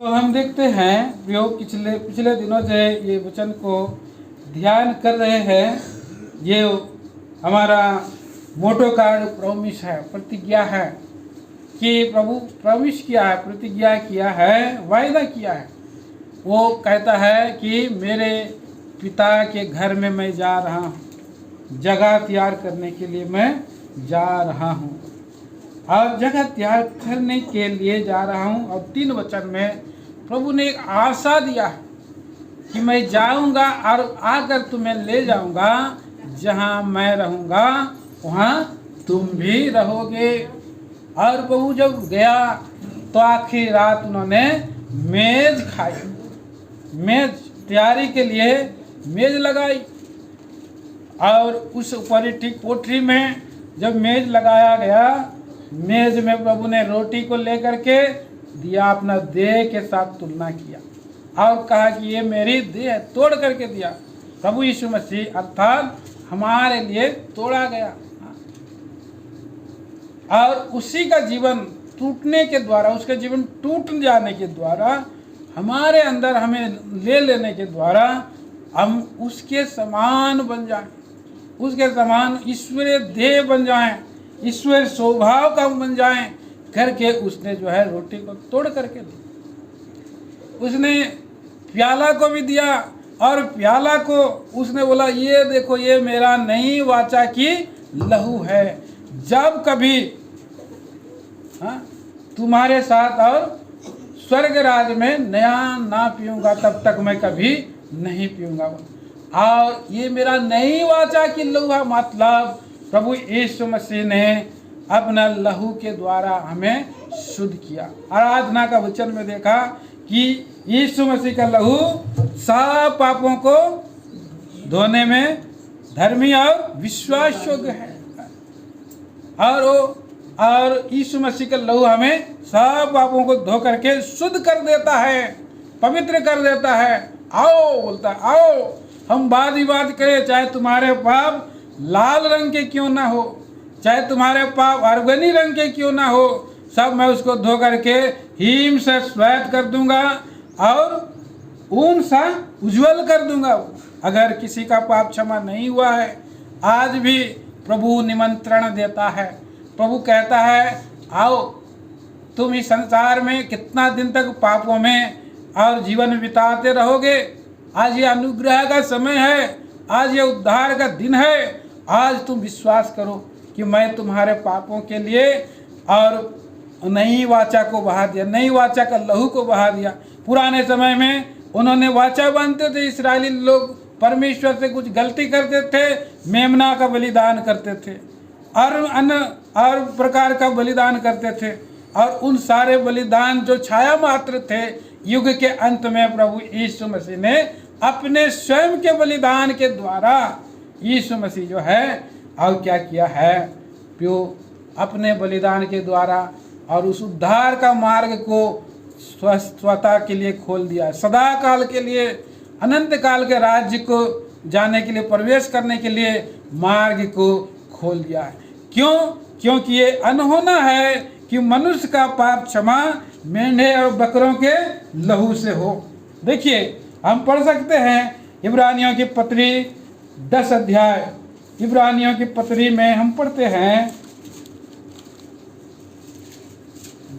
तो हम देखते हैं जो पिछले दिनों से ये वचन को ध्यान कर रहे हैं। ये हमारा मोटो कार्ड प्रॉमिस है, प्रतिज्ञा है कि प्रभु प्रॉमिस किया है, प्रतिज्ञा किया है, वायदा किया है। वो कहता है कि मेरे पिता के घर में मैं जा रहा हूँ, जगह तैयार करने के लिए मैं जा रहा हूँ और जगह तैयार करने के लिए जा रहा हूँ। और 3 वचन में प्रभु ने एक आशा दिया है कि मैं जाऊंगा और आकर तुम्हें ले जाऊंगा, जहां मैं रहूंगा वहां तुम भी रहोगे। और प्रभु जब गया तो आखिरी रात उन्होंने मेज खाई, मेज तैयारी के लिए मेज लगाई। और उस ऊपरी ठीक कोठरी में जब मेज लगाया गया, मेज में प्रभु ने रोटी को लेकर के दिया, अपना देह के साथ तुलना किया और कहा कि ये मेरी देह है, तोड़ करके दिया। प्रभु यीशु मसीह अर्थात हमारे लिए तोड़ा गया और उसी का जीवन टूटने के द्वारा, उसका जीवन टूट जाने के द्वारा, हमारे अंदर हमें ले लेने के द्वारा हम उसके समान बन जाएं, उसके समान ईश्वरीय देह बन जाएं, ईश्वर स्वभाव का बन जाएं करके उसने जो है रोटी को तोड़ करके दी। उसने प्याला को भी दिया और प्याला को उसने बोला, ये देखो ये मेरा नई वाचा की लहू है, जब कभी तुम्हारे साथ और स्वर्ग राज में नया ना पीऊंगा तब तक मैं कभी नहीं पीऊंगा। और ये मेरा नई वाचा की लहू है, मतलब प्रभु यीशु मसीह ने अपना लहू के द्वारा हमें शुद्ध किया। आराधना का वचन में देखा कि यीशु मसीह का लहू सब पापों को धोने में धर्मी और विश्वास योग्य है। और यीशु मसीह का लहू हमें सब पापों को धो करके शुद्ध कर देता है, पवित्र कर देता है। आओ बोलता है, आओ हम वाद विवाद करें, चाहे तुम्हारे पाप लाल रंग के क्यों ना हो, चाहे तुम्हारे पाप अर्गनी रंग के क्यों ना हो, सब मैं उसको धो करके हिम से श्वेत कर दूंगा और ऊन सा उज्जवल कर दूंगा। अगर किसी का पाप क्षमा नहीं हुआ है, आज भी प्रभु निमंत्रण देता है। प्रभु कहता है, आओ तुम इस संसार में कितना दिन तक पापों में और जीवन बिताते रहोगे। आज ये अनुग्रह का समय है, आज ये उद्धार का दिन है। आज तुम विश्वास करो कि मैं तुम्हारे पापों के लिए और नई वाचा को बहा दिया, नई वाचा का लहू को बहा दिया। पुराने समय में उन्होंने वाचा बांधते थे, इस्राएली लोग परमेश्वर से कुछ गलती करते थे, मेमना का बलिदान करते थे और अन्य और प्रकार का बलिदान करते थे। और उन सारे बलिदान जो छाया मात्र थे, युग के अंत में प्रभु यीशु मसीह ने अपने स्वयं के बलिदान के द्वारा, यीशु मसीह जो है और क्या किया है, जो अपने बलिदान के द्वारा और उस उद्धार का मार्ग को स्वतः के लिए खोल दिया है, सदा काल के लिए, अनंत काल के राज्य को जाने के लिए, प्रवेश करने के लिए मार्ग को खोल दिया है। क्यों? क्योंकि ये अनहोना है कि मनुष्य का पाप क्षमा मेंढे और बकरों के लहू से हो। देखिए हम पढ़ सकते हैं इब्रानियों की पत्री 10 अध्याय, इब्रानियों की पत्री में हम पढ़ते हैं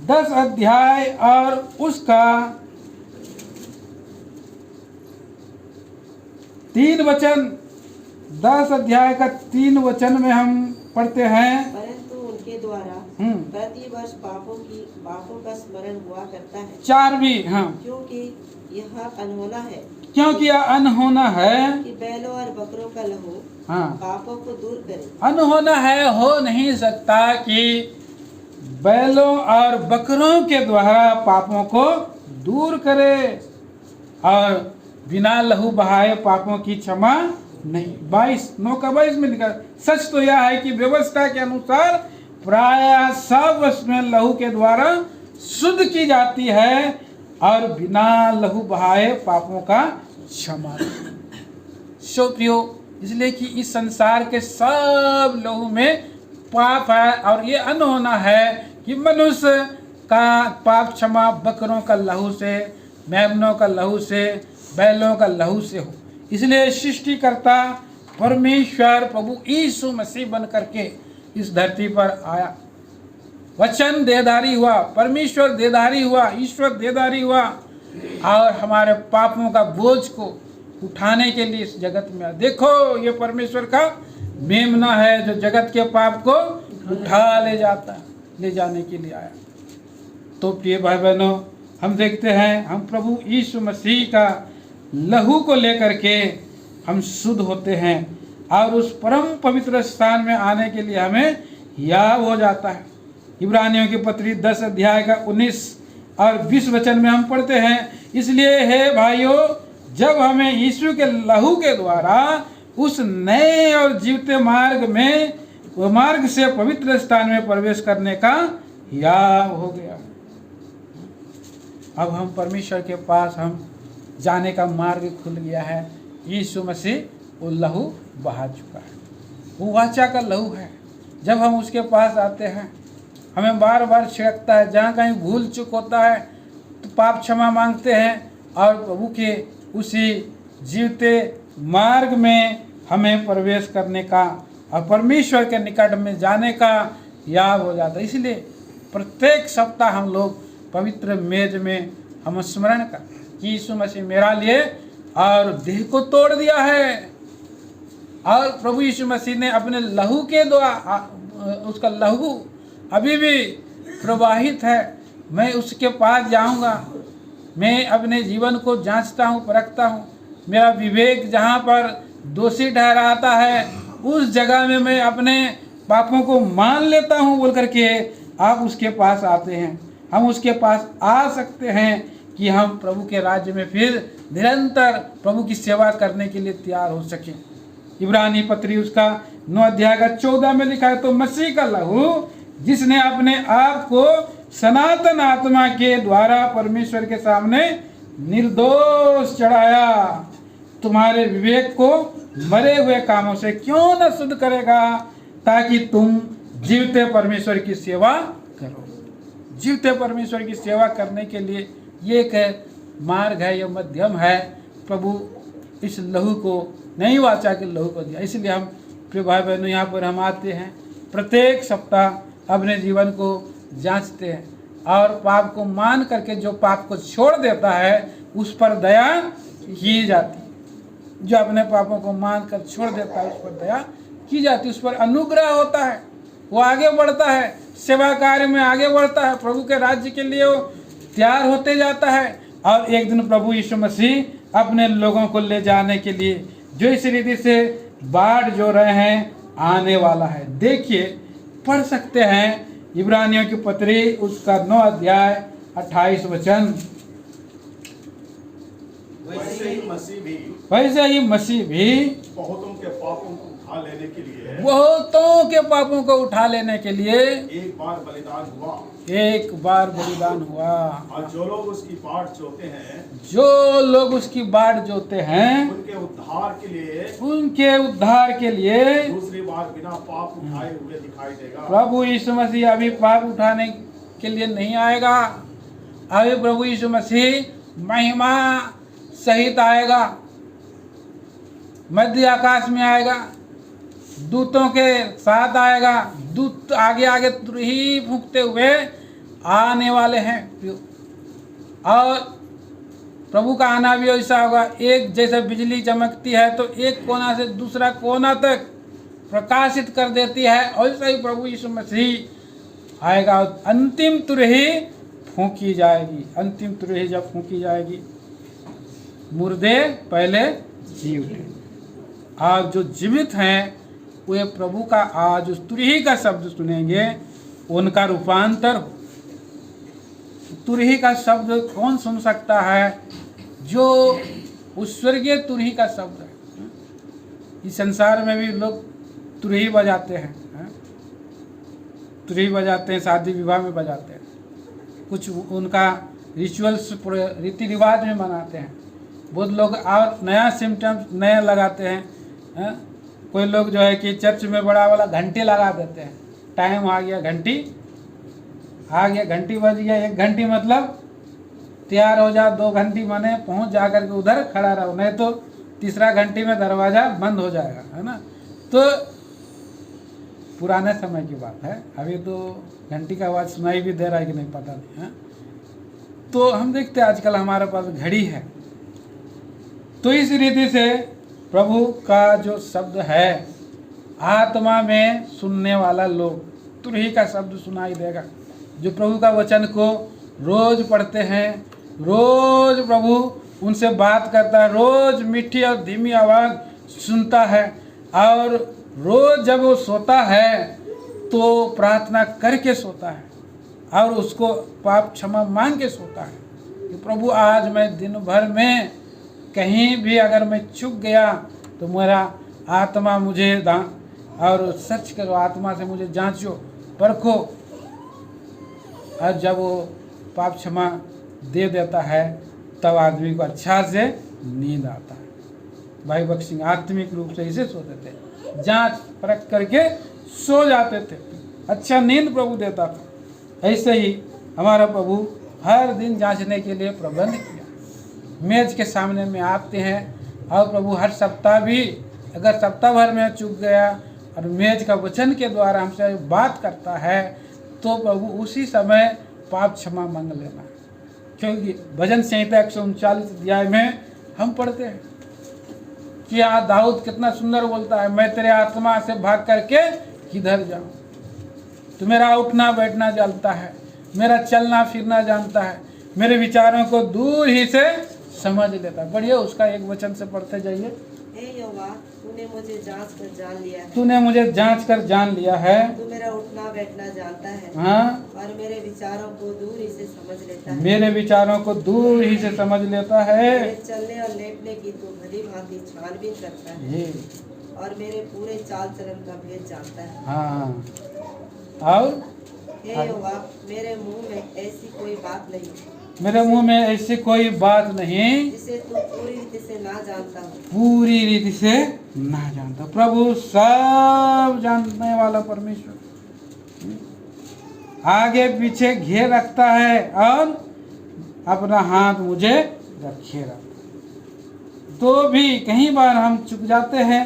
10 अध्याय और उसका 3 वचन, 10 अध्याय का 3 वचन में हम पढ़ते हैं, परंतु उनके द्वारा प्रति वर्ष पापों का स्मरण हुआ करता है। 4 भी, हाँ, क्योंकि यह अनहोना है, क्योंकि यह अनहोना है कि बैलों और बकरों का लहू हाँ पापों को दूर करे। अनहोना है, हो नहीं सकता कि बैलों और बकरों के द्वारा पापों को दूर करे और बिना लहू बहाए पापों की क्षमा नहीं। 22 में लिखा। सच तो यह है कि व्यवस्था के अनुसार प्राय सब उसमें लहू के द्वारा शुद्ध की जाती है और बिना लहू बहाए पापों का क्षमा। सो प्रियो, इसलिए कि इस संसार के सब लहू में पाप है और ये अनहोना है कि मनुष्य का पाप क्षमा बकरों का लहू से, मेमनों का लहू से, बैलों का लहू से हो। इसलिए सृष्टिकर्ता परमेश्वर प्रभु यीशु मसीह बन करके इस धरती पर आया, वचन देहधारी हुआ, परमेश्वर देहधारी हुआ, ईश्वर देहधारी हुआ और हमारे पापों का बोझ को उठाने के लिए इस जगत में आया। देखो ये परमेश्वर का मेमना है जो जगत के पाप को उठा ले जाने के लिए आया। तो प्रिय भाई बहनों, हम देखते हैं हम प्रभु यीशु मसीह का लहू को लेकर के हम शुद्ध होते हैं और उस परम पवित्र स्थान में आने के लिए हमें याद हो जाता है। इब्रानियों की पत्री 10 अध्याय का 19 और 20 वचन में हम पढ़ते हैं, इसलिए हे भाइयों, जब हमें यीशु के लहू के द्वारा उस नए और जीवते मार्ग से पवित्र स्थान में प्रवेश करने का याद हो गया। अब हम परमेश्वर के पास हम जाने का मार्ग खुल गया है। यीशु मसीह वो लहू बहा चुका है, वो वाचा का लहू है। जब हम उसके पास आते हैं हमें बार बार छिड़कता है, जहाँ कहीं भूल चूक होता है तो पाप क्षमा मांगते हैं और प्रभु के उसी जीवते मार्ग में हमें प्रवेश करने का और परमेश्वर के निकट में जाने का याद हो जाता है। इसलिए प्रत्येक सप्ताह हम लोग पवित्र मेज में हम स्मरण कर कि यीशु मसीह मेरा लिए और देह को तोड़ दिया है और प्रभु यीशु मसीह ने अपने लहू के द्वारा, उसका लहू अभी भी प्रवाहित है। मैं उसके पास जाऊंगा, मैं अपने जीवन को जांचता हूँ, परखता हूँ। मेरा विवेक जहाँ पर दोषी ठहराता है उस जगह में मैं अपने पापों को मान लेता हूँ बोल करके आप उसके पास आते हैं। हम उसके पास आ सकते हैं कि हम प्रभु के राज्य में फिर निरंतर प्रभु की सेवा करने के लिए तैयार हो सकें। इब्रानी पत्री उसका 9 अध्याय का 14 में लिखा है, तो मसीह का लहू जिसने अपने आप को सनातन आत्मा के द्वारा परमेश्वर के सामने निर्दोष चढ़ाया, तुम्हारे विवेक को मरे हुए कामों से क्यों न शुद्ध करेगा, ताकि तुम जीवते परमेश्वर की सेवा करो। जीवते परमेश्वर की सेवा करने के लिए ये एक मार्ग है, ये मध्यम है। प्रभु इस लहू को नई वाचा के लहू को दिया। इसलिए हम प्रिय भाई बहनों यहाँ पर हम आते हैं, प्रत्येक सप्ताह अपने जीवन को जांचते हैं और पाप को मान करके जो पाप को छोड़ देता है उस पर दया की जाती है। जो अपने पापों को मान कर छोड़ देता है उस पर दया की जाती है, उस पर अनुग्रह होता है, वो आगे बढ़ता है, सेवा कार्य में आगे बढ़ता है, प्रभु के राज्य के लिए वो तैयार होते जाता है। और एक दिन प्रभु यीशु मसीह अपने लोगों को ले जाने के लिए जो इस रीति से बाढ़ जो रहे हैं आने वाला है। देखिए, पढ़ सकते हैं इब्रानियों की पत्री उसका 9 अध्याय 28 वचन। वैसे ही मसीह भी बहुतों के पापों को उठा लेने के लिए एक बार बलिदान हुआ। और जो लोग उसकी बाट जोते हैं उनके उद्धार के लिए दूसरी बार बिना पाप उठाए हुए दिखाई देगा। प्रभु यीशु मसीह अभी पाप उठाने के लिए नहीं आएगा। अभी प्रभु यीशु मसीह महिमा सहित आएगा, मध्य आकाश में आएगा, दूतों के साथ आएगा। दूत आगे आगे तुरही फूंकते हुए आने वाले हैं। और प्रभु का आना भी ऐसा होगा, एक जैसे बिजली चमकती है तो एक कोना से दूसरा कोना तक प्रकाशित कर देती है, ऐसा ही प्रभु यीशु मसीह आएगा। अंतिम तुरही फूंकी जाएगी। अंतिम तुरही जब फूंकी जाएगी, मुर्दे पहले जी उठे और जो जीवित हैं वे प्रभु का आज उस तुरही का शब्द सुनेंगे, उनका रूपांतर हो। तुरही का शब्द कौन सुन सकता है? जो उस स्वर्गीय तुरही का शब्द है। इस संसार में भी लोग तुरही बजाते हैं, तुरही बजाते हैं, शादी विवाह में बजाते हैं, कुछ उनका रिचुअल्स रीति रिवाज में मनाते हैं। बहुत लोग और नया सिम्टम्स नए लगाते हैं। कोई लोग जो है कि चर्च में बड़ा वाला घंटी लगा देते हैं, टाइम आ गया घंटी आ गया, घंटी बज गया, 1 घंटी मतलब तैयार हो जा, 2 घंटी माने पहुंच जा करके उधर खड़ा रहो, नहीं तो तीसरा घंटी में दरवाजा बंद हो जाएगा, है ना। तो पुराने समय की बात है, अभी तो घंटी का आवाज़ सुनाई भी दे रहा है कि नहीं पता नहीं है। तो हम देखते हैं आजकल हमारे पास घड़ी है। तो इस रीति से प्रभु का जो शब्द है, आत्मा में सुनने वाला लोग तुरही का शब्द सुनाई देगा। जो प्रभु का वचन को रोज पढ़ते हैं, रोज प्रभु उनसे बात करता है, रोज मीठी और धीमी आवाज़ सुनता है, और रोज जब वो सोता है तो प्रार्थना करके सोता है और उसको पाप क्षमा मांग के सोता है कि प्रभु आज मैं दिन भर में कहीं भी अगर मैं चूक गया तो मेरा आत्मा मुझे और सच करो, आत्मा से मुझे जांचो परखो। और जब वो पाप क्षमा दे देता है तब आदमी को अच्छा से नींद आता है। भाई भक्त सिंह आत्मिक रूप से इसे सोते थे, जांच परख करके सो जाते थे, अच्छा नींद प्रभु देता था। ऐसे ही हमारा प्रभु हर दिन जांचने के लिए प्रबंध किया। मेज के सामने में आते हैं और प्रभु हर सप्ताह भी अगर सप्ताह भर में चूक गया और मेज का वचन के द्वारा हमसे बात करता है तो प्रभु उसी समय पाप क्षमा मांग लेना। क्योंकि भजन संहिता 139 अध्याय में हम पढ़ते हैं कि यहाँ दाऊद कितना सुंदर बोलता है, मैं तेरे आत्मा से भाग करके किधर जाऊँ, तू मेरा उठना बैठना जानता है, मेरा चलना फिरना जानता है, मेरे विचारों को दूर ही से समझ लेता है। बढ़िया उसका एक वचन से पढ़ते जाइए। हे यहोवा, तूने मुझे जांच कर जान लिया है, तूने मुझे जांच कर जान लिया है, तू मेरा उठना बैठना जानता है, हाँ, और मेरे विचारों को दूर ही से समझ लेता है। मेरे विचारों को दूर ही से समझ लेता है। मेरे चलने और लेटने की तू भली भांति छानबीन करता है, ये और मेरे पूरे चाल चलन का भेद जानता है। हाँ, और हे यहोवा, मेरे मुंह में ऐसी कोई बात नहीं मेरे मुंह में ऐसी कोई बात नहीं जिसे तू पूरी रीति से ना जानता हो। पूरी रीति से ना जानता। प्रभु सब जानने वाला परमेश्वर आगे पीछे घेर रखता है और अपना हाथ मुझे रखे रखता। तो भी कई बार हम चुक जाते हैं।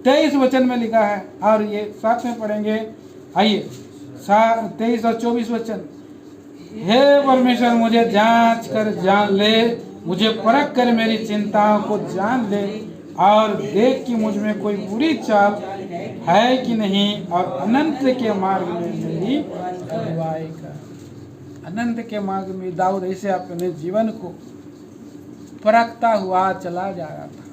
23 वचन में लिखा है और ये साथ में पढ़ेंगे। आइए 23 और 24 वचन। हे परमेश्वर, मुझे जांच कर जान ले, मुझे परख कर मेरी चिंताओं को जान ले और देख कि मुझ में कोई बुरी चाल है कि नहीं, और अनंत के मार्ग में मेरी अगुवाई कर। अनंत के मार्ग में दाऊद ऐसे अपने जीवन को परखता हुआ चला जा रहा था।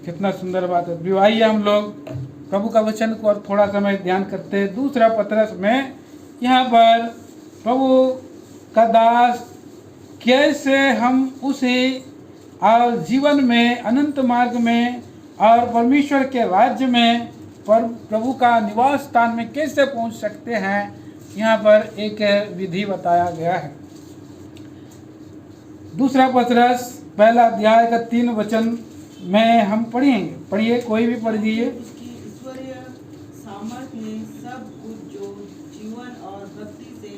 कितना सुंदर बात है। आइए हम लोग प्रभु का वचन को और थोड़ा समय ध्यान करते हैं। दूसरा पत्रस में यहाँ पर प्रभु का दास कैसे हम उसे और जीवन में अनंत मार्ग में और परमेश्वर के राज्य में पर प्रभु का निवास स्थान में कैसे पहुंच सकते हैं, यहाँ पर एक विधि बताया गया है। दूसरा पत्रस पहला अध्याय का 3 वचन में हम पढ़ेंगे। पढ़िए, कोई भी पढ़ दीजिए। उसकी ईश्वरीय सामर्थ्य ने सब कुछ जो जीवन और भक्ति से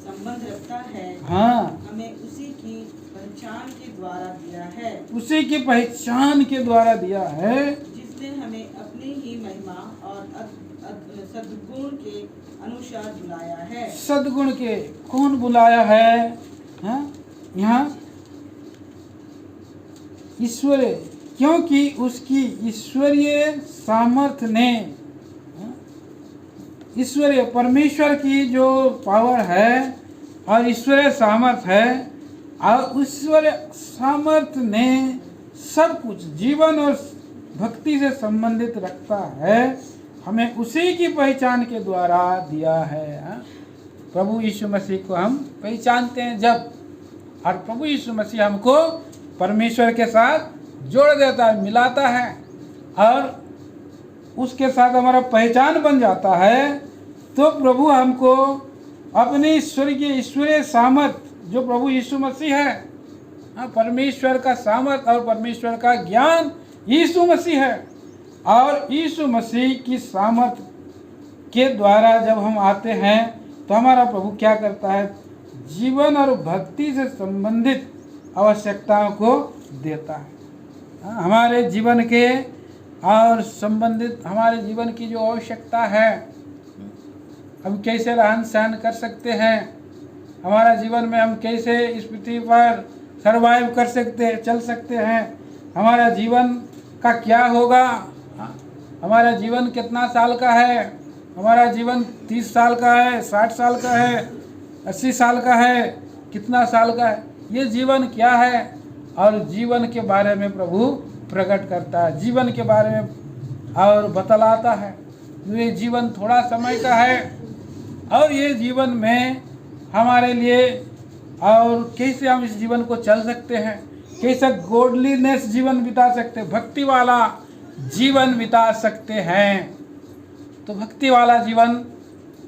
संबंध रखता है, हाँ, हमें उसी की पहचान के द्वारा दिया है, उसी की पहचान के द्वारा दिया है, जिसने हमें अपनी ही महिमा और सद्गुण के अनुसार बुलाया है। सद्गुण के कौन बुलाया है? हाँ? यहाँ ईश्वर, क्योंकि उसकी ईश्वरीय सामर्थ्य ने, ईश्वरीय परमेश्वर की जो पावर है और ईश्वरीय सामर्थ्य है, और ईश्वरीय सामर्थ्य ने सब कुछ जीवन और भक्ति से संबंधित रखता है, हमें उसी की पहचान के द्वारा दिया है। प्रभु यीशु मसीह को हम पहचानते हैं जब, और प्रभु यीशु मसीह हमको परमेश्वर के साथ जोड़ देता है, मिलाता है, और उसके साथ हमारा पहचान बन जाता है। तो प्रभु हमको अपनी ईश्वरीय सामर्थ, जो प्रभु यीशु मसीह है, परमेश्वर का सामर्थ और परमेश्वर का ज्ञान यीशु मसीह है, और यीशु मसीह की सामर्थ के द्वारा जब हम आते हैं तो हमारा प्रभु क्या करता है, जीवन और भक्ति से संबंधित आवश्यकताओं को देता है। हमारे जीवन के और संबंधित हमारे जीवन की जो आवश्यकता है, हम कैसे रहन सहन कर सकते हैं, हमारा जीवन में हम कैसे इस पृथ्वी पर सर्वाइव कर सकते हैं, चल सकते हैं, हमारा जीवन का क्या होगा, हमारा जीवन कितना साल का है, हमारा जीवन 30 साल का है, 60 साल का है, 80 साल का है, कितना साल का है, ये जीवन क्या है। और जीवन के बारे में प्रभु प्रकट करता है, जीवन के बारे में और बतलाता है। ये जीवन थोड़ा समय का है और ये जीवन में हमारे लिए और कैसे हम इस जीवन को चल सकते हैं, कैसे गॉडलीनेस जीवन बिता सकते हैं, भक्ति वाला जीवन बिता सकते हैं। तो भक्ति वाला जीवन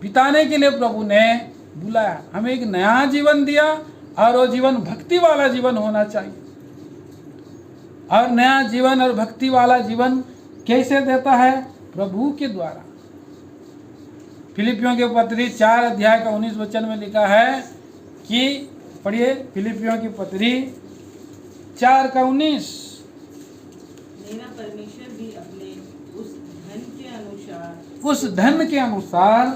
बिताने के लिए प्रभु ने बुलाया, हमें एक नया जीवन दिया और वो जीवन भक्ति वाला जीवन होना चाहिए। और नया जीवन और भक्ति वाला जीवन कैसे देता है, प्रभु के द्वारा। फिलिपियों के पत्री 4 अध्याय का 19 वचन में लिखा है कि, पढ़िए फिलिपियों की पत्री 4 का 19, मेरा परमेश्वर भी अपने उस धन के अनुसार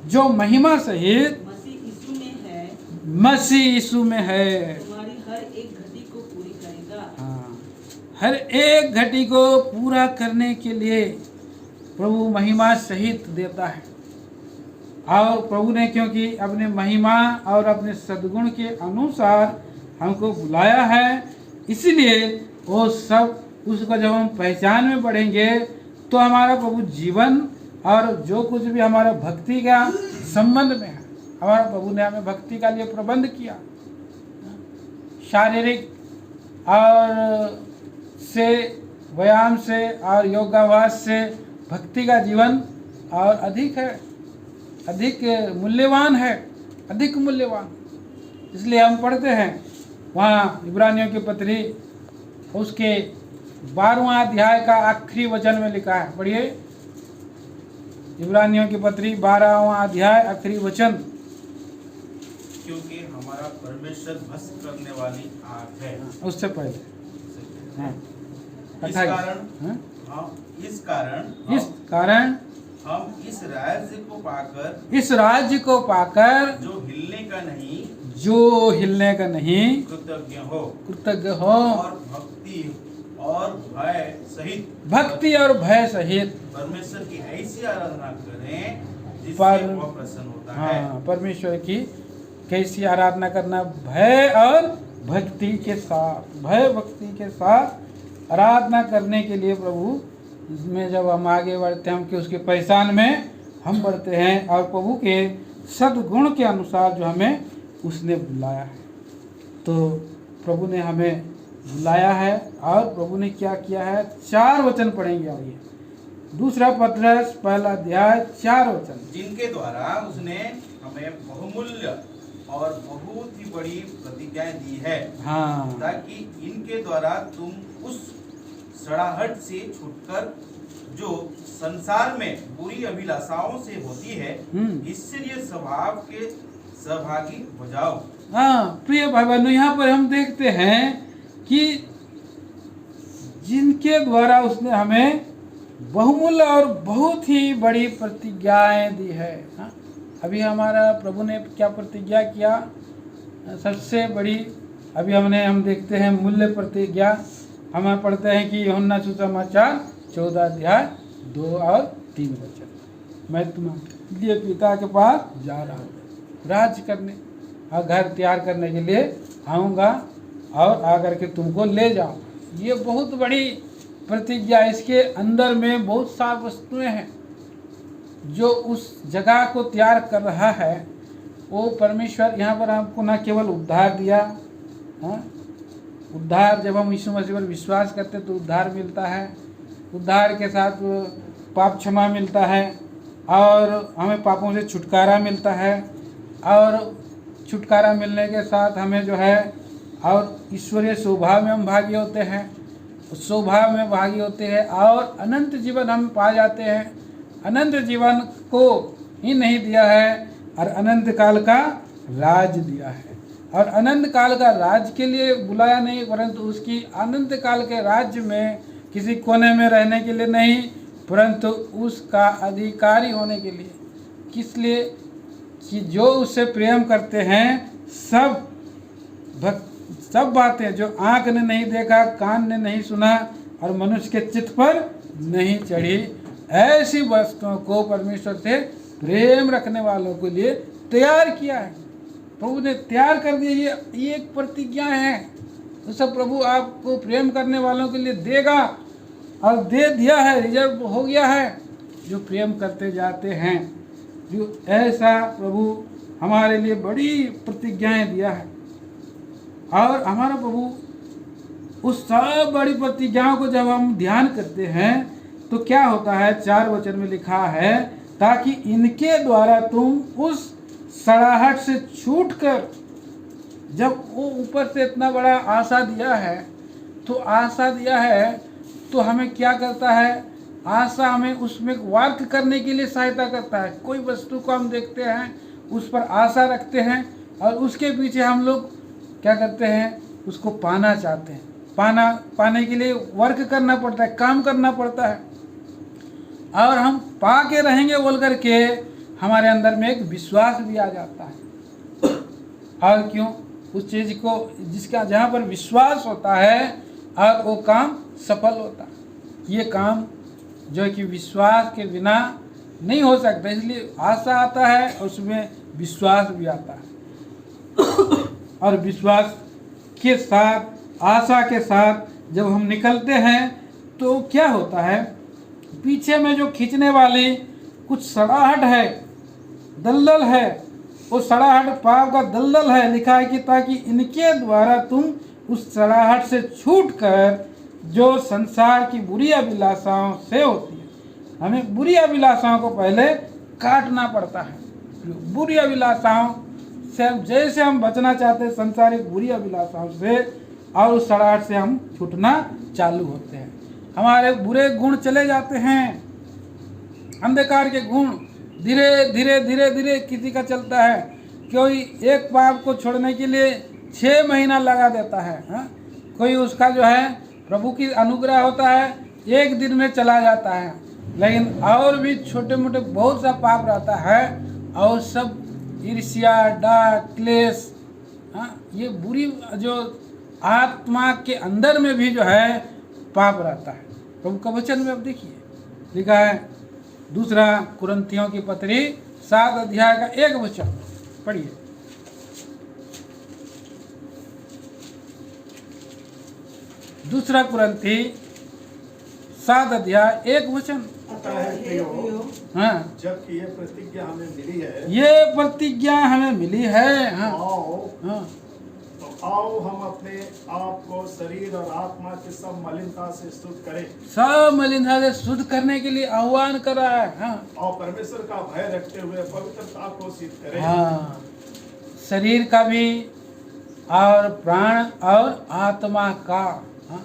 जो महिमा सहित मसीह यीशु में है तुम्हारी हर एक घटी को पूरी करेगा। हाँ, हर एक घटी को पूरा करने के लिए प्रभु महिमा सहित देता है। और प्रभु ने क्योंकि अपने महिमा और अपने सद्गुण के अनुसार हमको बुलाया है, इसलिए वो सब उसको जब हम पहचान में बढ़ेंगे तो हमारा प्रभु जीवन और जो कुछ भी हमारा भक्ति का संबंध में है, हमारा प्रभु ने हमें भक्ति का लिए प्रबंध किया। शारीरिक और से व्यायाम से और योगाभ्यास से भक्ति का जीवन और अधिक है, अधिक मूल्यवान है, अधिक मूल्यवान। इसलिए हम पढ़ते हैं वहाँ इब्रानियों की पत्री उसके 12वां अध्याय का आखिरी वचन में लिखा है, पढ़िए इब्रानियों की पत्री 12वां अध्याय आखिरी वचन, क्योंकि हमारा परमेश्वर भस्म करने वाली आग है। उससे पहले इस कारण हम इस राज्य को पाकर जो हिलने का नहीं कृतज्ञ हो और भक्ति और भय सहित परमेश्वर की ऐसी आराधना करें जिससे वह प्रसन्न होता है। परमेश्वर की कैसी आराधना करना, भय और भक्ति के साथ, भय भक्ति के साथ आराधना करने के लिए प्रभु में जब हम आगे बढ़ते हैं, हम कि उसके पहचान में हम बढ़ते हैं और प्रभु के सद्गुण के अनुसार जो हमें उसने बुलाया है। तो प्रभु ने हमें बुलाया है और प्रभु ने क्या किया है, 4 वचन पढ़ेंगे। आइए, 2 पत्रस 1 अध्याय 4 वचन, जिनके द्वारा उसने हमें बहुमूल्य और बहुत ही बड़ी प्रतिज्ञाएं दी है। हाँ, ताकि इनके द्वारा तुम उस सड़ाहट से छूटकर जो संसार में बुरी अभिलाषाओं से होती है, ईश्वरीय स्वभाव के सहभागी हो जाओ। हाँ प्रिय भाई बहनों, यहाँ पर हम देखते हैं कि जिनके द्वारा उसने हमें बहुमूल्य और बहुत ही बड़ी प्रतिज्ञाएं दी है। हाँ? अभी हमारा प्रभु ने क्या प्रतिज्ञा किया, सबसे बड़ी अभी हम देखते हैं मूल्य प्रतिज्ञा। हम पढ़ते हैं कि यूहन्ना सुसमाचार 14 अध्याय 2 और 3 वचन, मैं तुम्हारे लिए पिता के पास जा रहा हूँ, राज्य करने और घर तैयार करने के लिए आऊँगा और आकर के तुमको ले जाऊँ। ये बहुत बड़ी प्रतिज्ञा, इसके अंदर में बहुत सारी वस्तुएं हैं जो उस जगह को तैयार कर रहा है। वो परमेश्वर यहाँ पर हमको न केवल उद्धार दिया, हाँ, उद्धार जब हम यीशु मसीह पर विश्वास करते तो उद्धार मिलता है, उद्धार के साथ पाप क्षमा मिलता है और हमें पापों से छुटकारा मिलता है, और छुटकारा मिलने के साथ हमें जो है और ईश्वरीय स्वभाव में हम भागी होते हैं, उस स्वभाव में भागी होते हैं और अनंत जीवन हम पा जाते हैं। अनंत जीवन को ही नहीं दिया है और अनंत काल का राज दिया है। और अनंत काल का राज के लिए बुलाया नहीं, परंतु उसकी अनंत काल के राज्य में किसी कोने में रहने के लिए नहीं, परंतु उसका अधिकारी होने के लिए। किस लिए? कि जो उससे प्रेम करते हैं सब बातें जो आँख ने नहीं देखा, कान ने नहीं सुना और मनुष्य के चित्त पर नहीं चढ़ी, ऐसी वस्तुओं को परमेश्वर से प्रेम रखने वालों के लिए तैयार किया है। प्रभु ने तैयार कर दिया। ये एक प्रतिज्ञा है। तो सब प्रभु आपको प्रेम करने वालों के लिए देगा और दे दिया है, रिजर्व हो गया है, जो प्रेम करते जाते हैं। जो ऐसा प्रभु हमारे लिए बड़ी प्रतिज्ञाएं दिया है। और हमारा प्रभु उस सब बड़ी प्रतिज्ञाओं को जब हम ध्यान करते हैं तो क्या होता है? 4 वचन में लिखा है, ताकि इनके द्वारा तुम उस सड़ाहट से छूटकर, जब वो ऊपर से इतना बड़ा आशा दिया है तो हमें क्या करता है? आशा हमें उसमें वर्क करने के लिए सहायता करता है। कोई वस्तु को हम देखते हैं, उस पर आशा रखते हैं और उसके पीछे हम लोग क्या करते हैं? उसको पाना चाहते हैं। पाने के लिए वर्क करना पड़ता है, काम करना पड़ता है। और हम पा के रहेंगे बोल करके हमारे अंदर में एक विश्वास भी आ जाता है। और क्यों? उस चीज़ को जिसका जहाँ पर विश्वास होता है और वो काम सफल होता है। ये काम जो है कि विश्वास के बिना नहीं हो सकता, इसलिए आशा आता है और उसमें विश्वास भी आता है। और विश्वास के साथ, आशा के साथ जब हम निकलते हैं तो क्या होता है? पीछे में जो खींचने वाली कुछ सड़ाहट है, दलदल है, वो सड़ाहट पाप का दलदल है। लिखा है कि ताकि इनके द्वारा तुम उस सड़ाहट से छूटकर जो संसार की बुरी अभिलाषाओं से होती है। हमें बुरी अभिलाषाओं को पहले काटना पड़ता है। बुरी अभिलाषाओं से जैसे हम बचना चाहते हैं, संसारिक बुरी अभिलाषाओं से, और उस सड़ाहट से हम छूटना चालू होते हैं। हमारे बुरे गुण चले जाते हैं, अंधकार के गुण धीरे धीरे धीरे धीरे किसी का चलता है। कोई एक पाप को छोड़ने के लिए 6 महीना लगा देता है, हाँ? कोई उसका जो है प्रभु की अनुग्रह होता है, 1 दिन में चला जाता है। लेकिन और भी छोटे मोटे बहुत सा पाप रहता है और सब ईर्ष्या, डाक, क्लेश, हाँ? ये बुरी जो आत्मा के अंदर में भी जो है पाप रहता है। प्रभु का वचन में अब देखिए लिखा है, 2 कुरिन्थियों की पत्री 7 अध्याय का 1 वचन पढ़िए। 2 कुरिन्थी 7 अध्याय 1 वचन। हाँ, जबकि ये प्रतिज्ञा हमें मिली है, ये प्रतिज्ञा हमें मिली है। हाँ, हाँ, तो आओ हम अपने आप को शरीर और आत्मा की सब मलिनता से शुद्ध करें। सब मलिनता से शुद्ध करने के लिए आह्वान करा है। हाँ, और परमेश्वर का भय रखते हुए पवित्रता को सिद्ध करें। हाँ, शरीर का भी और प्राण और आत्मा का। हाँ,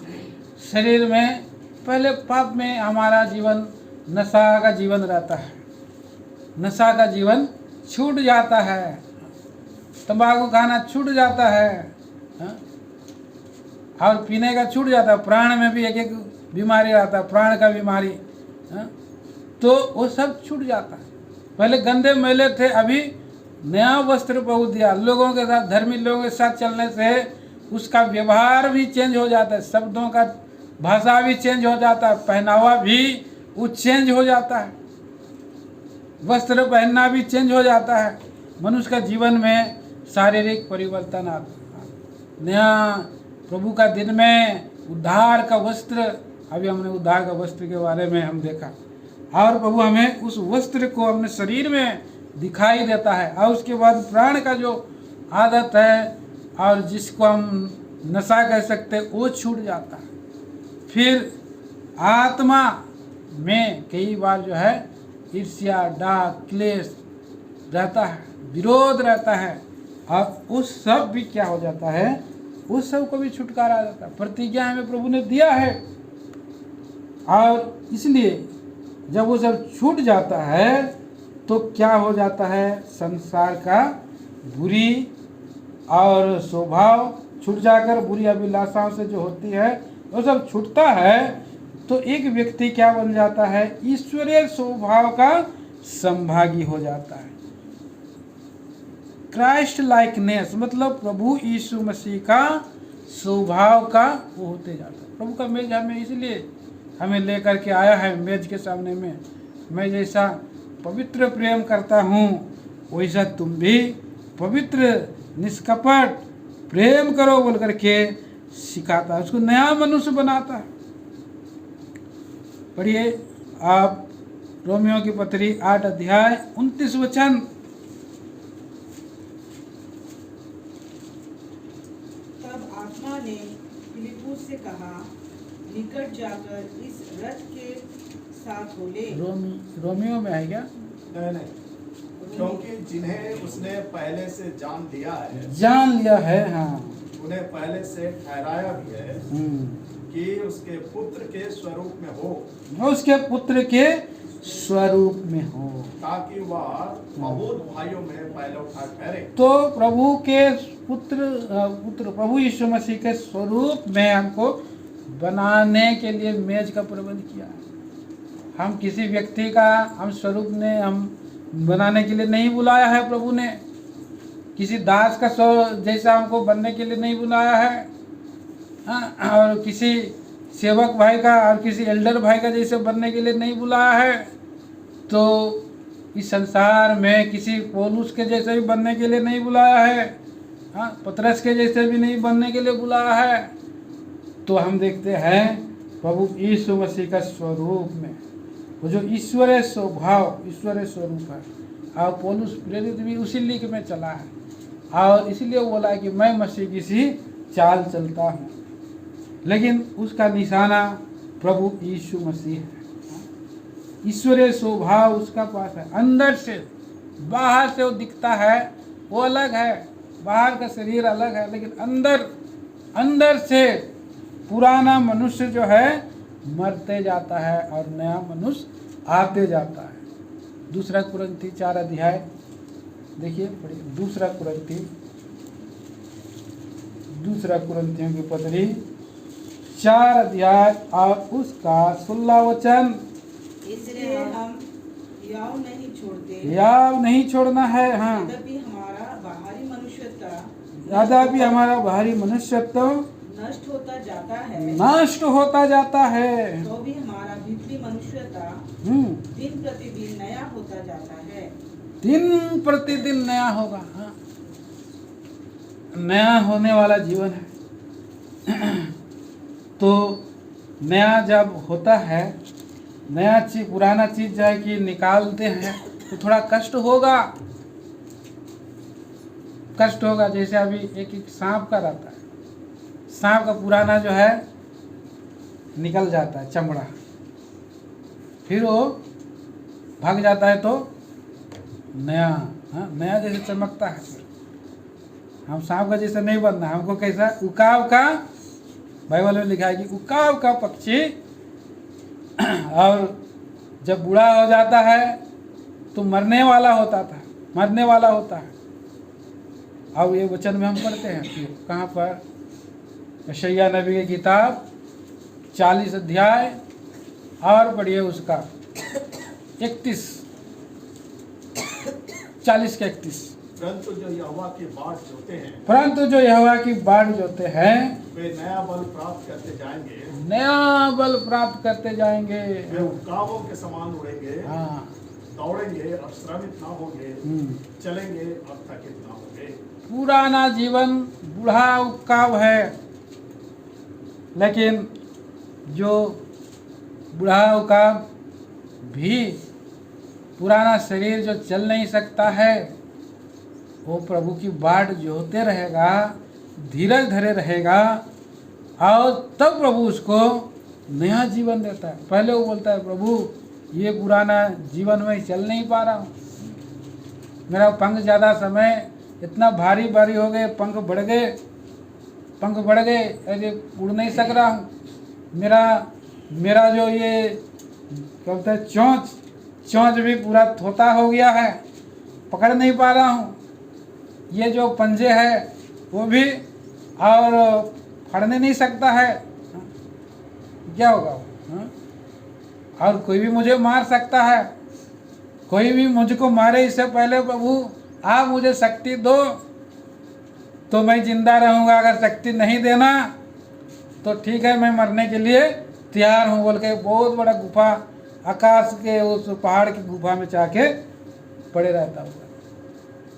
शरीर में पहले पाप में हमारा जीवन नशा का जीवन रहता है, नशा का जीवन छूट जाता है, तंबाकू खाना छूट जाता है, हाँ? और पीने का छूट जाता है। प्राण में भी एक बीमारी आता है, प्राण का बीमारी, हाँ? तो वो सब छूट जाता है। पहले गंदे मैले थे, अभी नया वस्त्र बहुत दिया। लोगों के साथ, धर्मी लोगों के साथ चलने से उसका व्यवहार भी चेंज हो जाता है, शब्दों का भाषा भी चेंज हो जाता है, पहनावा भी वो चेंज हो जाता है, वस्त्र पहनना भी चेंज हो जाता है। मनुष्य का जीवन में शारीरिक परिवर्तन आता है। नया प्रभु का दिन में उद्धार का वस्त्र, अभी हमने उद्धार का वस्त्र के बारे में हम देखा, और प्रभु हमें उस वस्त्र को अपने शरीर में दिखाई देता है। और उसके बाद प्राण का जो आदत है और जिसको हम नशा कह सकते हैं, वो छूट जाता है। फिर आत्मा में कई बार जो है ईर्ष्या, डाक, क्लेश रहता है, विरोध रहता है, और उस सब भी क्या हो जाता है? उस सब को भी छुटकारा आ जाता है। प्रतिज्ञा हमें प्रभु ने दिया है, और इसलिए जब वो सब छूट जाता है तो क्या हो जाता है, संसार का बुरी और स्वभाव छूट जाकर बुरी अभिलाषाओं से जो होती है वो सब छूटता है, तो एक व्यक्ति क्या बन जाता है, ईश्वरीय स्वभाव का संभागी हो जाता है। क्राइस्ट लाइकनेस मतलब प्रभु यीशु मसीह का स्वभाव का वो होते जाता है। प्रभु का मेज हमें इसलिए हमें लेकर के आया है, मेज के सामने में मैं जैसा पवित्र प्रेम करता हूँ वैसा तुम भी पवित्र निष्कपट प्रेम करो बोल करके सिखाता है, उसको नया मनुष्य बनाता है। पढ़िए आप रोमियो की पत्री 8 अध्याय 29 वचन। तब आत्मा ने फिलिप्पुस से कहा, निकट जाकर इस रथ के साथ हो ले। रोमियो में है क्या? नहीं, क्योंकि जिन्हें उसने पहले से जान लिया है, हाँ, उन्हें पहले से ठहराया भी है कि उसके पुत्र के स्वरूप में हो, उसके पुत्र के स्वरूप में हो, ताकि वह बहुत भाइयों में पहले उठा ठहरे। तो प्रभु के पुत्र प्रभु यीशु मसीह के स्वरूप में हमको बनाने के लिए मेज का प्रबंध किया है। हम किसी व्यक्ति का हम स्वरूप ने हम बनाने के लिए नहीं बुलाया है, प्रभु ने किसी दास का जैसा हमको बनने के लिए नहीं बुलाया है, और किसी सेवक भाई का और किसी एल्डर भाई का जैसे बनने के लिए नहीं बुलाया है। तो इस संसार में किसी पौलुस के जैसे भी बनने के लिए नहीं बुलाया है, पतरस के जैसे भी नहीं बनने के लिए बुलाया है। तो हम देखते हैं प्रभु यीशु मसीह का स्वरूप में वो जो ईश्वरीय स्वभाव ईश्वरीय स्वरूप है, और पौलुस प्रेरित भी उसी लीक में चला है, और इसीलिए वो बोला है कि मैं मसीह की सी चाल चलता हूँ, लेकिन उसका निशाना प्रभु यीशु मसीह है। ईश्वरीय स्वभाव उसका पास है, अंदर से बाहर से वो दिखता है वो अलग है, बाहर का शरीर अलग है, लेकिन अंदर से पुराना मनुष्य जो है मरते जाता है और नया मनुष्य आते जाता है। 2 कुरिन्थी 4 अध्याय देखिए, पढ़िए 2 कुरिन्थियों की पत्री 4 अध्याय और उसका 16 वचन। इसलिए हम याव नहीं छोड़ना है, हाँ, यद्यपि हमारा बाहरी मनुष्यत्व नष्ट होता जाता है, तो भी हमारा भीतरी मनुष्यता दिन प्रतिदिन नया होता जाता है। दिन प्रतिदिन नया होगा, हाँ, नया होने वाला जीवन है। तो नया जब होता है, नया चीज पुराना चीज जाए कि निकालते हैं तो थोड़ा कष्ट होगा। जैसे अभी एक सांप का रहता है, सांप का पुराना जो है निकल जाता है चमड़ा, फिर वो भाग जाता है तो नया, हाँ, नया जैसे चमकता है। फिर हम सांप का जैसे नहीं बनना, हमको कैसा उकाब का, बाइबल में लिखा है कि उकाब का पक्षी और जब बूढ़ा हो जाता है तो मरने वाला होता है। अब ये वचन में हम पढ़ते हैं फिर कहाँ पर, यशायाह नबी की किताब 40 अध्याय और पढ़िए उसका 40 के 31। परंतु जो यहोवा की बाट जोते हैं वे नया बल प्राप्त करते जाएंगे, वे उकाबों के समान उड़ेंगे, हाँ, दौड़ेंगे और श्रमित ना होंगे, चलेंगे और थकित ना होंगे। पुराना जीवन बूढ़ा उकाब है, लेकिन जो बूढ़ा उकाब भी पुराना शरीर जो चल नहीं सकता है, वो प्रभु की बाट जोते रहेगा, धीरज धरे रहेगा, और तब प्रभु उसको नया जीवन देता है। पहले वो बोलता है प्रभु ये पुराना जीवन में चल नहीं पा रहा हूँ, मेरा पंख ज़्यादा समय इतना भारी हो गए, पंख बढ़ गए, अरे उड़ नहीं सक रहा हूँ, मेरा जो ये क्या बोलता है चोंच भी पूरा थोता हो गया है, पकड़ नहीं पा रहा हूँ। ये जो पंजे है वो भी और फड़ने नहीं सकता है, क्या होगा वो? और कोई भी मुझे मार सकता है, कोई भी मुझको मारे इससे पहले प्रभु आप मुझे शक्ति दो तो मैं जिंदा रहूँगा, अगर शक्ति नहीं देना तो ठीक है मैं मरने के लिए तैयार हूँ बोल के बहुत बड़ा गुफा आकाश के उस पहाड़ की गुफा में जाके पड़े रहता हुआ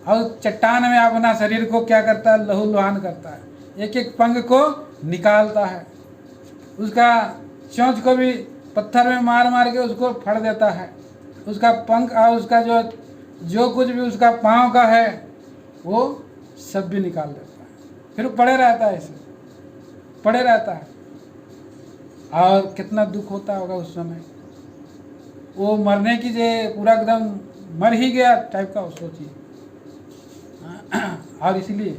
और चट्टान में अपना शरीर को क्या करता है, लहूलुहान करता है, एक एक पंख को निकालता है, उसका चोंच को भी पत्थर में मार मार के उसको फाड़ देता है, उसका पंख और उसका जो कुछ भी उसका पाँव का है वो सब भी निकाल देता है, फिर पड़े रहता है, ऐसे पड़े रहता है। और कितना दुख होता होगा उस समय, वो मरने की जे पूरा एकदम मर ही गया टाइप का सोचिए। और इसलिए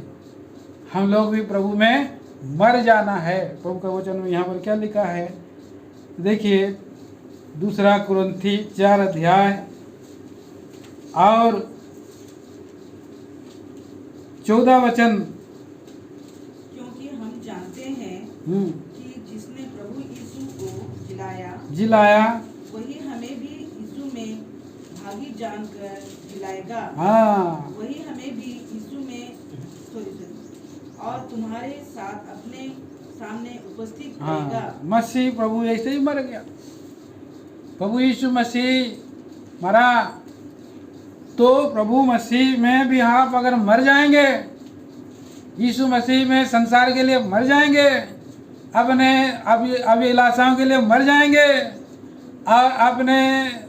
हम लोग भी प्रभु में मर जाना है। प्रभु का वचन में यहाँ पर क्या लिखा है देखिए, 2 कुरिन्थी 4 अध्याय और 14 वचन। क्योंकि हम जानते हैं कि जिसने प्रभु यीशु को जिलाया वही हमें भी यीशु में भागी जानकर जिलाएगा। हाँ, वही हमें भी यीशु में और तुम्हारे साथ अपने सामने उपस्थित करेगा। हाँ, मसीह प्रभु ऐसे ही मर गया। प्रभु यीशु मसीह मरा तो प्रभु मसीह में भी आप अगर मर जाएंगे, यीशु मसीह में संसार के लिए मर जाएंगे, अपने अभिलाषाओं के लिए मर जाएंगे, और अपने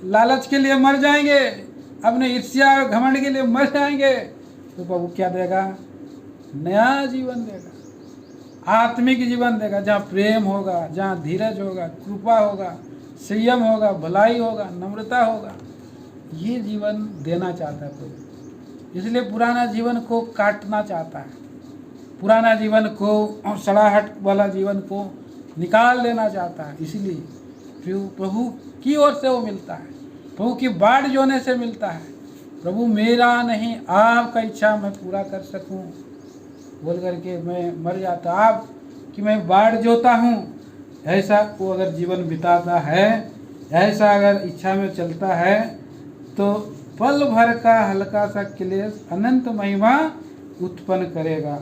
लालच के लिए मर जाएंगे, अपने ईर्ष्या और घमंड के लिए मर जाएंगे, तो प्रभु क्या देगा? नया जीवन देगा, आत्मिक जीवन देगा, जहाँ प्रेम होगा, जहाँ धीरज होगा, कृपा होगा, संयम होगा, भलाई होगा, नम्रता होगा। ये जीवन देना चाहता है प्रभु, इसलिए पुराना जीवन को काटना चाहता है, पुराना जीवन को, सड़ाहट वाला जीवन को निकाल देना चाहता है। इसलिए प्रभु की ओर से वो मिलता है, प्रभु की बाढ़ जोने से मिलता है। प्रभु मेरा नहीं आपका इच्छा मैं पूरा कर सकूं बोल करके मैं मर जाता, आप कि मैं बाढ़ जोता हूँ, ऐसा वो अगर जीवन बिताता है, ऐसा अगर इच्छा में चलता है, तो पल भर का हल्का सा क्लेश अनंत महिमा उत्पन्न करेगा।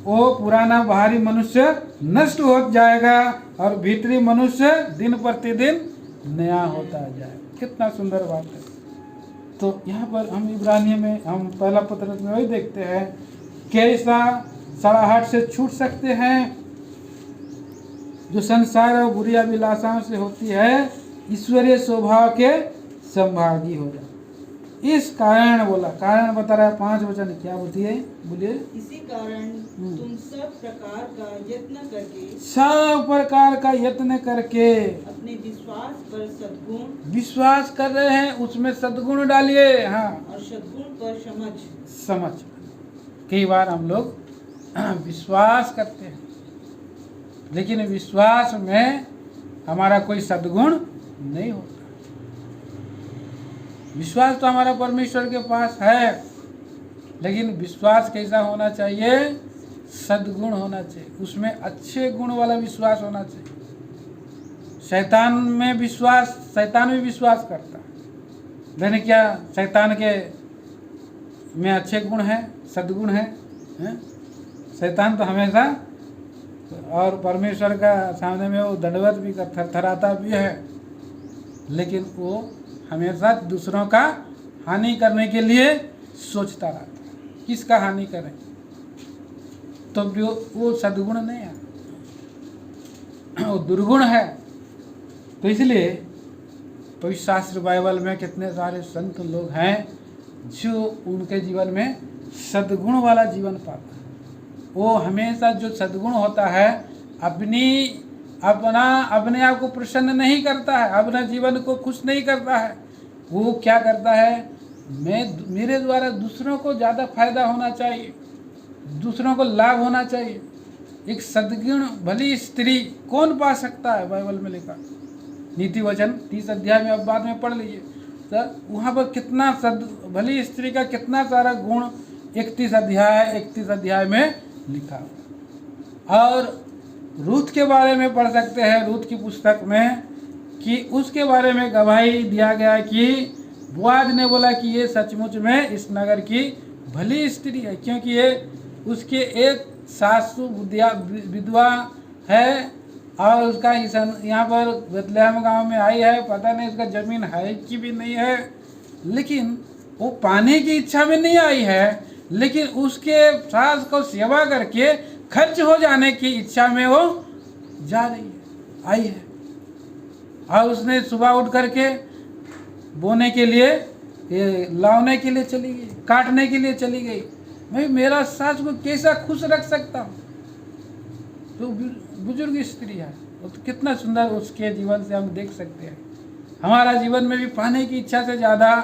वो पुराना बाहरी मनुष्य नष्ट हो जाएगा और भीतरी मनुष्य दिन प्रतिदिन नया होता जाएगा। कितना सुंदर बात है। तो यहाँ पर हम इब्रानियों में हम पहला पत्र में वही देखते हैं, कैसा सड़ाहट से छूट सकते हैं जो संसार और बुरी अभिलाषाओं से होती है, ईश्वरीय स्वभाव के संभागी हो जाए। इस कारण बोला, कारण बता रहा है 5 वचन, क्या होती है बोलिए? इसी कारण तुम सब प्रकार का यत्न करके, सब प्रकार का यत्न करके अपने विश्वास पर सद्गुण, विश्वास कर रहे हैं उसमें सद्गुण डालिए। हाँ, और सद्गुण पर समझ। कई बार हम लोग विश्वास करते हैं, लेकिन विश्वास में हमारा कोई सद्गुण नहीं होता। विश्वास तो हमारा परमेश्वर के पास है, लेकिन विश्वास कैसा होना चाहिए? सद्गुण होना चाहिए, उसमें अच्छे गुण वाला विश्वास होना चाहिए। शैतान में विश्वास, शैतान भी विश्वास करता है, लेकिन क्या शैतान के में अच्छे गुण हैं, सद्गुण हैं? शैतान तो हमेशा और परमेश्वर का सामने में वो दंडवत भी कर, थरथराता भी है, लेकिन वो हमेशा दूसरों का हानि करने के लिए सोचता रहता है। किसका हानि करें? तो वो सद्गुण नहीं है, वो दुर्गुण है। तो इसलिए पवित्र शास्त्र बाइबल में कितने सारे संत लोग हैं जो उनके जीवन में सद्गुण वाला जीवन पाता है। वो हमेशा जो सद्गुण होता है, अपने आप को प्रसन्न नहीं करता है, अपना जीवन को खुश नहीं करता है। वो क्या करता है? मेरे द्वारा दूसरों को ज़्यादा फायदा होना चाहिए, दूसरों को लाभ होना चाहिए। एक सद्गुण भली स्त्री कौन पा सकता है? बाइबल में लिखा नीति वचन 30 अध्याय में, अब बाद में पढ़ लीजिए। तो वहाँ पर कितना भली स्त्री का कितना सारा गुण 31 अध्याय में लिखा। और रूथ के बारे में पढ़ सकते हैं, रूथ की पुस्तक में, कि उसके बारे में गवाही दिया गया कि बोआज ने बोला कि ये सचमुच में इस नगर की भली स्त्री है, क्योंकि ये उसके एक सासू विधवा है और उसका यहाँ पर बेतलेहम गांव में आई है, पता नहीं उसका जमीन है कि भी नहीं है, लेकिन वो पाने की इच्छा में नहीं आई है, लेकिन उसके सास को सेवा करके खर्च हो जाने की इच्छा में वो जा रही है, आई है। और उसने सुबह उठ करके बोने के लिए, लाने के लिए चली गई, काटने के लिए चली गई। मैं मेरा सास को कैसा खुश रख सकता हूँ। तो बुजुर्ग स्त्री है, वो तो कितना सुंदर उसके जीवन से हम देख सकते हैं। हमारा जीवन में भी पाने की इच्छा से ज़्यादा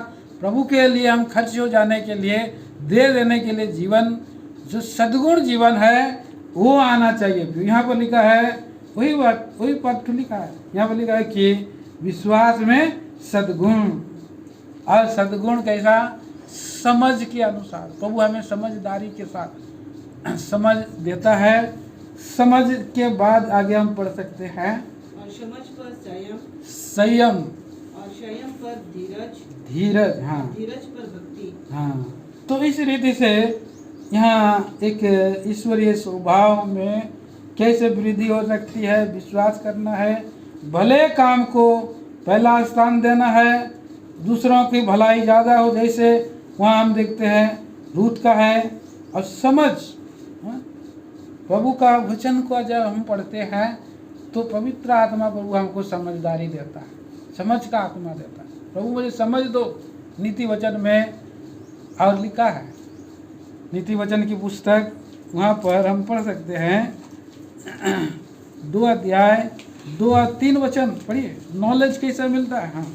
प्रभु के लिए हम खर्च हो जाने के लिए, दे देने के लिए जीवन, जो सद्गुण जीवन है वो आना चाहिए। यहाँ पर लिखा है वही बात, वही पद लिखा है, यहाँ पर लिखा है कि विश्वास में सद्गुण। और सद्गुण कैसा? समझ के अनुसार। प्रभु हमें समझदारी के साथ समझ देता है। समझ के बाद आगे हम पढ़ सकते हैं, और समझ पर संयम, और संयम पर धीरज, हाँ, धीरज पर भक्ति। हाँ, तो इस रीति से यहाँ एक ईश्वरीय स्वभाव में कैसे वृद्धि हो सकती है। विश्वास करना है, भले काम को पहला स्थान देना है, दूसरों की भलाई ज़्यादा हो, जैसे वहाँ हम देखते हैं रूथ का है। और समझ, प्रभु का वचन को जब हम पढ़ते हैं तो पवित्र आत्मा प्रभु हमको समझदारी देता है, समझ का आत्मा देता है। प्रभु मुझे समझ दो, नीति वचन में और लिखा है। नीति वचन की पुस्तक, वहाँ पर हम पढ़ सकते हैं 2 अध्याय 2 और 3 वचन पढ़िए, नॉलेज कैसे मिलता है। हाँ,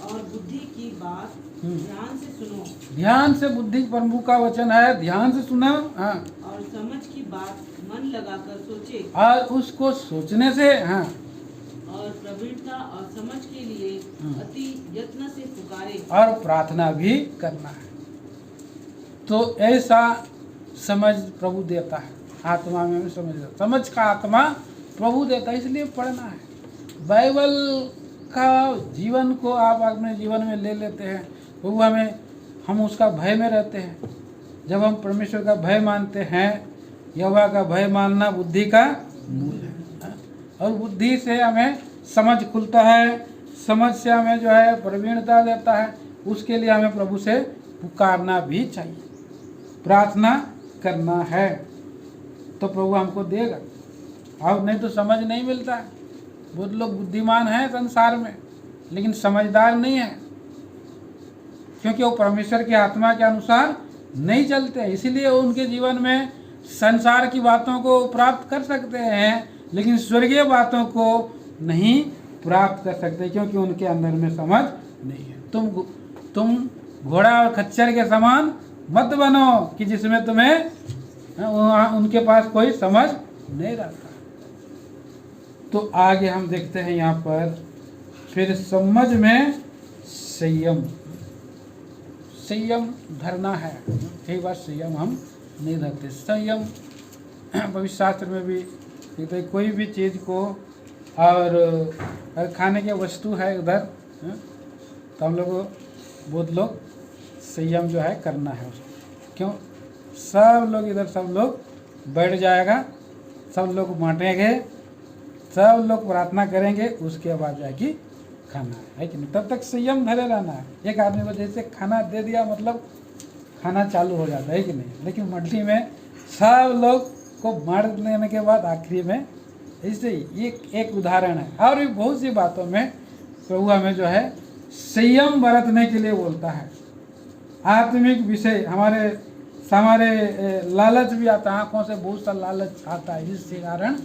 और बुद्धि की बात ध्यान से सुनो। ध्यान से, बुद्धि प्रभु का वचन है, ध्यान से सुना। हाँ, और समझ की बात मन लगाकर सोचे, और उसको सोचने से, हाँ, और प्रवीणता और समझ के लिए अति यत्न से पुकारे, और प्रार्थना भी करना है। तो ऐसा समझ प्रभु देता है, आत्मा में भी समझ देता, समझ का आत्मा प्रभु देता है। इसलिए पढ़ना है। बाइबल का जीवन को आप अपने जीवन में ले लेते हैं, प्रभु हमें, हम उसका भय में रहते हैं। जब हम परमेश्वर का भय मानते हैं, यहोवा का भय मानना बुद्धि का मूल है। और बुद्धि से हमें समझ खुलता है, समझ से हमें जो है प्रवीणता देता है। उसके लिए हमें प्रभु से पुकारना भी चाहिए, प्रार्थना करना है, तो प्रभु हमको देगा। और नहीं तो समझ नहीं मिलता है। बहुत लोग बुद्धिमान हैं संसार में, लेकिन समझदार नहीं है, क्योंकि वो परमेश्वर की आत्मा के अनुसार नहीं चलते। इसीलिए उनके जीवन में संसार की बातों को प्राप्त कर सकते हैं, लेकिन स्वर्गीय बातों को नहीं प्राप्त कर सकते, क्योंकि उनके अंदर में समझ नहीं है। तुम घोड़ा और खच्चर के समान मत बनो कि जिसमें तुम्हें उनके पास कोई समझ नहीं रहता। तो आगे हम देखते हैं यहाँ पर, फिर समझ में संयम, संयम धरना है। कई बार संयम हम नहीं धरते। संयम भविष्य शास्त्र में भी कहते हैं, कोई भी चीज़ को, और खाने के वस्तु है उधर, तो हम लोग बहुत लोग संयम जो है करना है उसको। क्यों? सब लोग इधर, सब लोग बैठ जाएगा, सब लोग बांटेंगे, सब लोग प्रार्थना करेंगे, उसके बाद जाके खाना है कि नहीं। तब तक संयम धरे रहना है। एक आदमी को जैसे खाना दे दिया, मतलब खाना चालू हो जाता है कि नहीं। लेकिन मंडली में सब लोग को बांट लेने के बाद आखिरी में, ऐसे ही एक उदाहरण है। और भी बहुत सी बातों में प्रभु हमें जो है संयम बरतने के लिए बोलता है। आत्मिक विषय, हमारे लालच भी आता है, आँखों से बहुत सा लालच आता है, जिसके कारण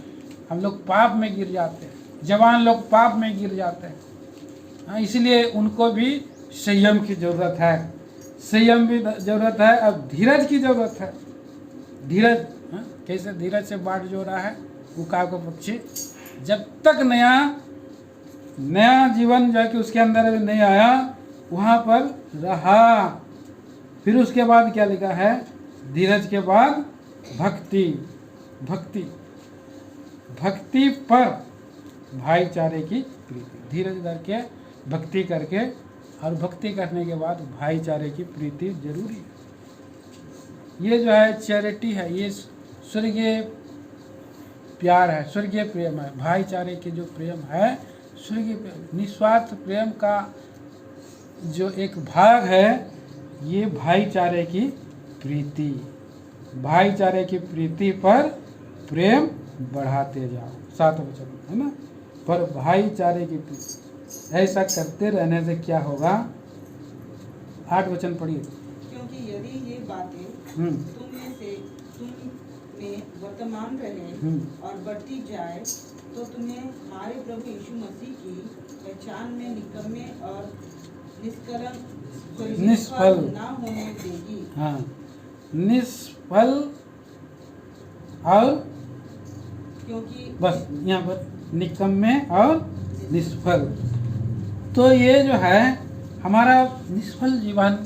हम लोग पाप में गिर जाते हैं, जवान लोग पाप में गिर जाते हैं। इसलिए उनको भी संयम की ज़रूरत है, संयम भी ज़रूरत है। अब धीरज की ज़रूरत है। धीरज कैसे? धीरज से बाट जो रहा है, उका को पक्षी जब तक नया जीवन जो है कि उसके अंदर अभी नहीं आया वहाँ पर रहा। फिर उसके बाद क्या लिखा है, धीरज के बाद भक्ति, भक्ति भक्ति पर भाईचारे की प्रीति। धीरज धर के भक्ति करके और भक्ति करने के बाद भाईचारे की प्रीति जरूरी है। ये जो है चैरिटी है, ये स्वर्गीय प्यार है, स्वर्गीय प्रेम है। भाईचारे के जो प्रेम है स्वर्गीय प्रेम, निस्वार्थ प्रेम का जो एक भाग है ये भाईचारे की प्रीति। भाईचारे की प्रीति पर प्रेम बढ़ाते जाओ, 7 वचन है ना। पर भाईचारे की प्रीति ऐसा करते रहने से क्या होगा, 8 वचन पढ़िए। क्योंकि यदि ये बातें तुम में वर्तमान रहे और बढ़ती जाए तो तुम्हें हमारे प्रभु यीशु मसीह की पहचान में निकम्मे और निष्फल ना होने देगी। हाँ, निष्फल और क्योंकि बस यहाँ पर निकम्मे और निष्फल। तो ये जो है हमारा निष्फल जीवन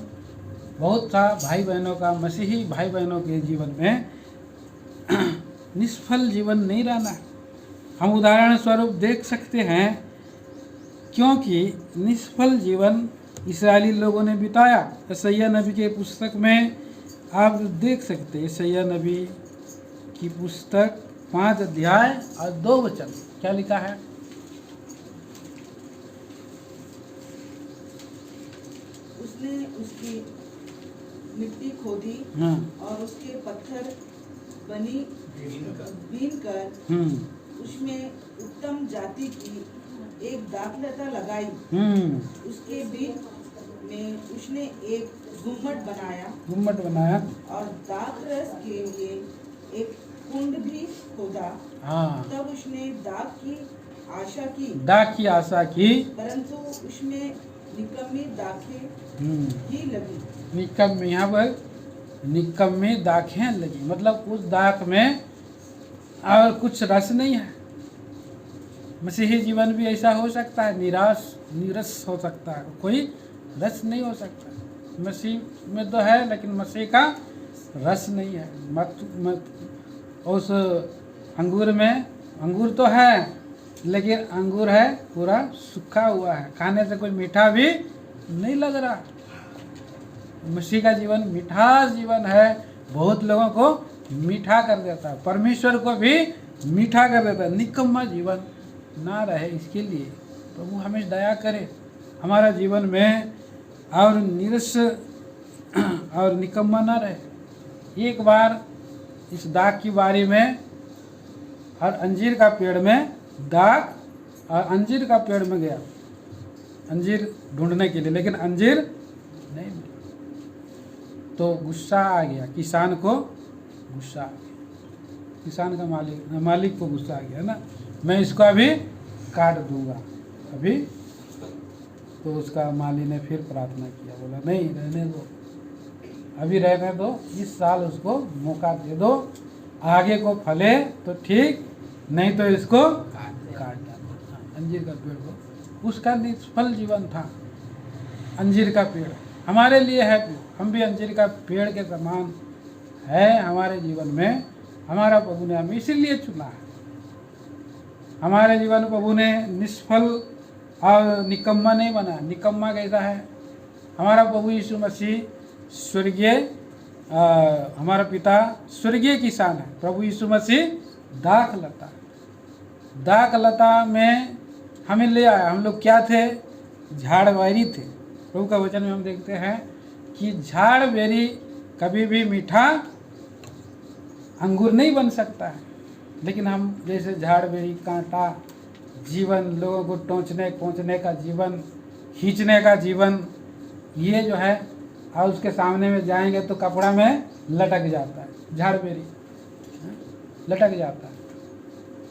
बहुत सा भाई बहनों का, मसीही भाई बहनों के जीवन में निष्फल जीवन नहीं रहना है। हम उदाहरण स्वरूप देख सकते हैं, क्योंकि निष्फल जीवन इस्राएली लोगों ने बिताया। यशायाह नबी के पुस्तक में आप देख सकते हैं, यशायाह नबी की पुस्तक 5 अध्याय और 2 वचन क्या लिखा है। उसने उसकी मिट्टी खोदी और उसके पत्थर बीन कर उसमें उत्तम जाति की एक दाखलता लगाई। उसके बीच में उसने एक गुम्मट बनाया और दाख रस के लिए एक कुंड भी खोदा। तब उसने दाख की आशा की परंतु उसमें निकम्मी दाखें ही लगी। निकम्मी, यहाँ पर निकम्मी दाखें लगी, मतलब उस दाख में और कुछ रस नहीं है। मसीही जीवन भी ऐसा हो सकता है, नीरस हो सकता है, कोई रस नहीं हो सकता। मसीह में तो है लेकिन मसीह का रस नहीं है। उस अंगूर में अंगूर तो है लेकिन अंगूर है पूरा सूखा हुआ है, खाने से कोई मीठा भी नहीं लग रहा। मसीह का जीवन मीठा जीवन है, बहुत लोगों को मीठा कर देता है, परमेश्वर को भी मीठा कर देता है। निकम्मा जीवन ना रहे, इसके लिए प्रभु हमें दया करे हमारा जीवन में और नीरस और निकम्मा ना रहे। एक बार इस दाख की बारी में और अंजीर का पेड़ में, दाख और अंजीर का पेड़ में गया अंजीर ढूंढने के लिए, लेकिन अंजीर नहीं मिला। तो गुस्सा आ गया, किसान को गुस्सा आ गया, किसान का मालिक को गुस्सा आ गया ना, मैं इसको अभी काट दूंगा अभी। तो उसका माली ने फिर प्रार्थना किया, बोला नहीं रहने दो, अभी रहने दो, इस साल उसको मौका दे दो, आगे को फले तो ठीक, नहीं तो इसको काट डालो। अंजीर का पेड़ को, उसका निष्फल जीवन था। अंजीर का पेड़ हमारे लिए है, हम भी अंजीर का पेड़ के समान है हमारे जीवन में। हमारा प्रभु ने हमें इसीलिए चुना है। हमारे जीवन प्रभु ने निष्फल और निकम्मा नहीं बना। निकम्मा कैसा है? हमारा प्रभु यीशु मसीह स्वर्गीय, हमारा पिता स्वर्गीय किसान है, प्रभु यीशु मसीह दाख लता, दाख लता में हमें ले आया। हम लोग क्या थे? झाड़ बैरी थे। प्रभु का वचन में हम देखते हैं कि झाड़ बेरी कभी भी मीठा अंगूर नहीं बन सकता है, लेकिन हम जैसे झाड़ बेरी कांटा जीवन, लोगों को टोंचने पहुँचने का जीवन, खींचने का जीवन, ये जो है, और उसके सामने में जाएंगे तो कपड़ा में लटक जाता है, झाड़ बेरी लटक जाता है।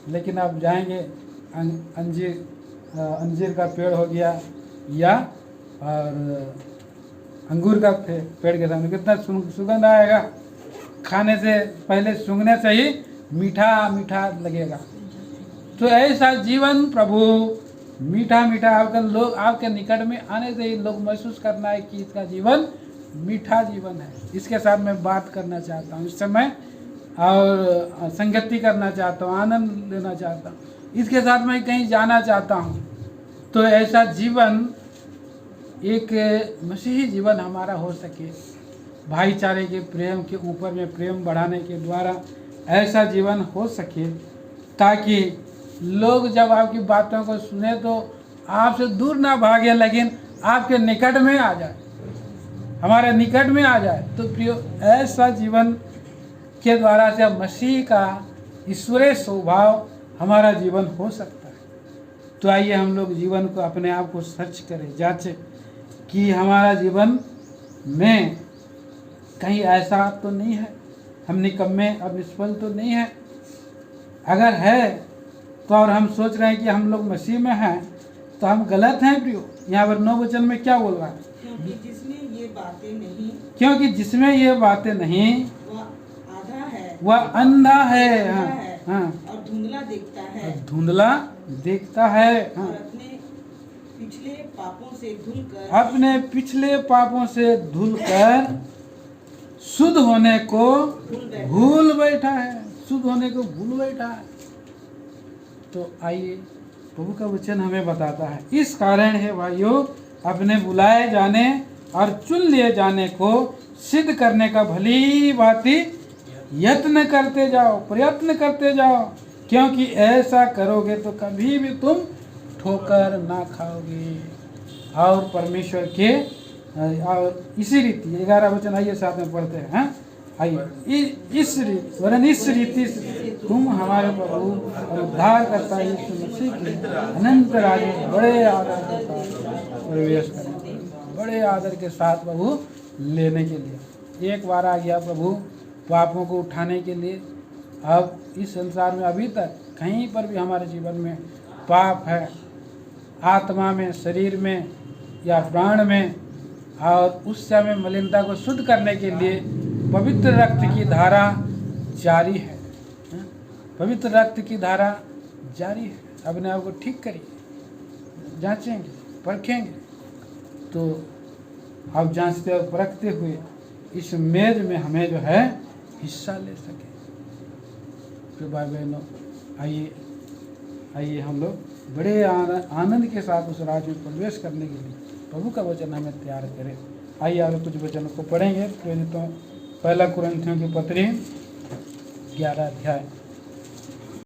लेकिन आप जाएंगे अंजीर का पेड़ हो गया या और अंगूर का पेड़ के सामने कितना सुगंध आएगा, खाने से पहले सूंघने से ही मीठा मीठा लगेगा। तो ऐसा जीवन प्रभु मीठा मीठा आपके निकट में आने से ही लोग महसूस करना है कि इसका जीवन मीठा जीवन है। इसके साथ मैं बात करना चाहता हूँ इस समय और संगति करना चाहता हूँ, आनंद लेना चाहता हूँ, इसके साथ मैं कहीं जाना चाहता हूँ। तो ऐसा जीवन एक मसीही जीवन हमारा हो सके, भाईचारे के प्रेम के ऊपर में प्रेम बढ़ाने के द्वारा ऐसा जीवन हो सके, ताकि लोग जब आपकी बातों को सुने तो आपसे दूर ना भागे, लेकिन आपके निकट में आ जाए, हमारे निकट में आ जाए। तो प्रियो, ऐसा जीवन के द्वारा से मसीह का ईश्वरीय स्वभाव हमारा जीवन हो सकता है। तो आइए हम लोग जीवन को, अपने आप को सर्च करें, जांचें कि हमारा जीवन में कहीं ऐसा तो नहीं है, हम निकम्मे और निष्फल तो नहीं है। अगर है तो और हम सोच रहे हैं कि हम लोग मसीह में हैं, तो हम गलत हैं प्रियो। यहाँ पर 9 वचन में क्या बोल रहा है? क्योंकि जिसमें ये बातें नहीं वह आधा है, वह अंधा है, हाँ, और धुंधला देखता है, हाँ, और अपने पिछले पापों से धुलकर शुद्ध होने को भूल बैठा है। तो आइए, प्रभु का वचन हमें बताता है, इस कारण है भाइयों, अपने बुलाए जाने और चुन लिए जाने को सिद्ध करने का भली भांति प्रयत्न करते जाओ, क्योंकि ऐसा करोगे तो कभी भी तुम ठोकर ना खाओगे। और परमेश्वर के और इसी रीति 11 वचन आइए साथ में पढ़ते हैं। आइए, इस रीति से तुम हमारे प्रभु और उद्धार करता यीशु मसीह के अनंत राज्य में बड़े आदर के साथ प्रवेश करें, बड़े आदर के साथ प्रभु लेने के लिए। एक बार आ गया प्रभु पापों को उठाने के लिए। अब इस संसार में अभी तक कहीं पर भी हमारे जीवन में पाप है, आत्मा में, शरीर में या प्राण में, और उस समय मलिनता को शुद्ध करने के लिए पवित्र रक्त की धारा जारी है। पवित्र रक्त की धारा जारी है। अपने आप को ठीक करिए, जांचेंगे, परखेंगे, तो आप जांचते और परखते हुए इस मेज में हमें जो है हिस्सा ले सके। तो भाई बहनों, आइए हम लोग बड़े आनंद के साथ उस राज्य में प्रवेश करने के लिए प्रभु का वचन हमें तैयार करें। आइए आगे कुछ वचनों को पढ़ेंगे। तो 1 कुरिन्थियों की पत्री 11 अध्याय